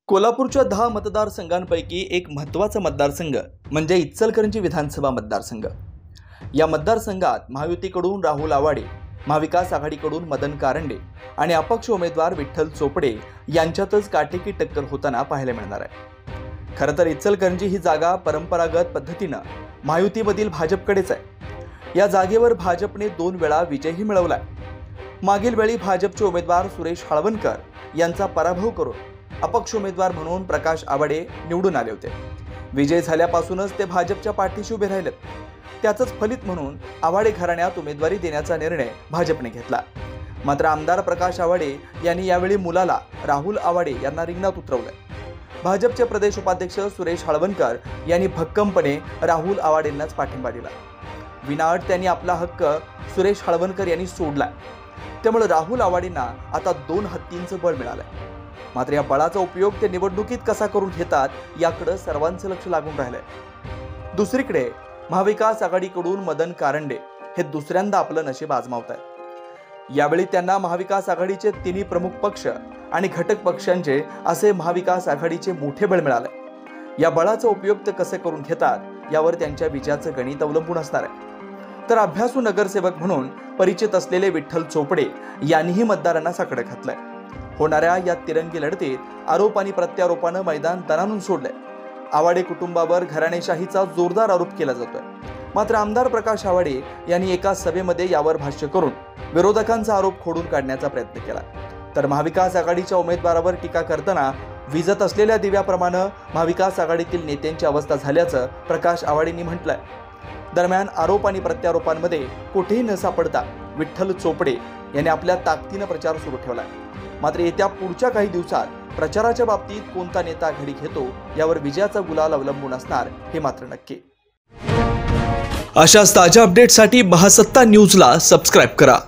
कोल्हापूरच्या 10 मतदारसंघांपैकी एक महत्त्वाचा मतदारसंघ म्हणजे इचलकरंजी विधानसभा मतदारसंघ। या मतदारसंघात महायुतीकडून राहुल आवाडे, महाविकास आघाडीकडून मदन कारंडे आणि अपक्ष उमेदवार विठ्ठल चोपडे यांच्यातच काटेकी टक्कर होताना पाहायला मिळणार आहे। खरं तर इचलकरंजी ही जागा परंपरागत पद्धतीने महायुतीमधील भाजपकडेच आहे। या जागेवर भाजपने 2 वेळा विजयही मिळवलाय। मागील वेळी भाजपचे उमेदवार सुरेश हळवणकर यांचा पराभव करून अपक्ष उमेदवार म्हणून प्रकाश आवाडे निवडून आले होते। विजय झाल्यापासूनच ते भाजपच्या पाठीशी उभे राहिलेत। त्याचंच फलित म्हणून आवाडे घराण्यात उमेदवारी देण्याचा निर्णय भाजपने घेतला। मात्र आमदार प्रकाश आवाडे यांनी यावेळी मुलाला राहुल आवाडे यांना रिंगणात उतरवलं। भाजपचे प्रदेश उपाध्यक्ष सुरेश हळवणकर यांनी भक्कमपणे राहुल आवाडेंनाच पाठिंबा दिला। विनाअट त्यांनी आपला हक्क सुरेश हळवणकर यांनी सोडला। त्यामुळे राहुल आवाडेंना आता 2 हत्तींचं बळ मिळालंय। मात्र या बळाचा उपयोग ते निवडणुकीत कसा करून घेतात याकडे सर्वांचं लक्ष लागून राहिलंय। दुसरीकडे महाविकास आघाडीकडून मदन कारंडे हे दुसऱ्यांदा आपलं नशीब आजमावतायत। यावेळी त्यांना महाविकास आघाडीचे 3 प्रमुख पक्ष आणि घटक पक्षांचे असे महाविकास आघाडीचे मोठे बळ मिळाले। या बळाचा उपयोग ते कसे करून घेतात यावर त्यांच्या विजयाचं गणित अवलंबून असणार आहे। तर अभ्यासू नगरसेवक म्हणून परिचित असलेले विठ्ठल चोपडे यांनीही मतदारांना साकडं घातलंय। होणाऱ्या या तिरंगी लढतीत आरोप आणि प्रत्यारोपानं मैदान दणानून सोडलंय। आवाडे कुटुंबावर घराणेशाहीचा जोरदार आरोप केला जातोय। मात्र आमदार प्रकाश आवाडे यांनी एका सभेमध्ये यावर भाष्य करून विरोधकांचा आरोप खोडून काढण्याचा प्रयत्न केला। तर महाविकास आघाडीच्या उमेदवारावर टीका करताना विझत असलेल्या दिव्याप्रमाणे महाविकास आघाडीतील नेत्यांची अवस्था झाल्याचं प्रकाश आवाडेंनी म्हटलंय। दरम्यान आरोप आणि प्रत्यारोपांमध्ये कुठेही न सापडता विठ्ठल चोपडे यांनी आपल्या ताकदीने प्रचार सुरू ठेवलाय। मात्र येत्या पुढच्या काही दिवसात प्रचाराच्या बाबतीत कोणता नेता आघाडी घेतो यावर विजयाचा गुलाल अवलंबून असणार हे मात्र नक्की। अशाच ताज्या अपडेटसाठी महासत्ता न्यूजला सबस्क्राइब करा।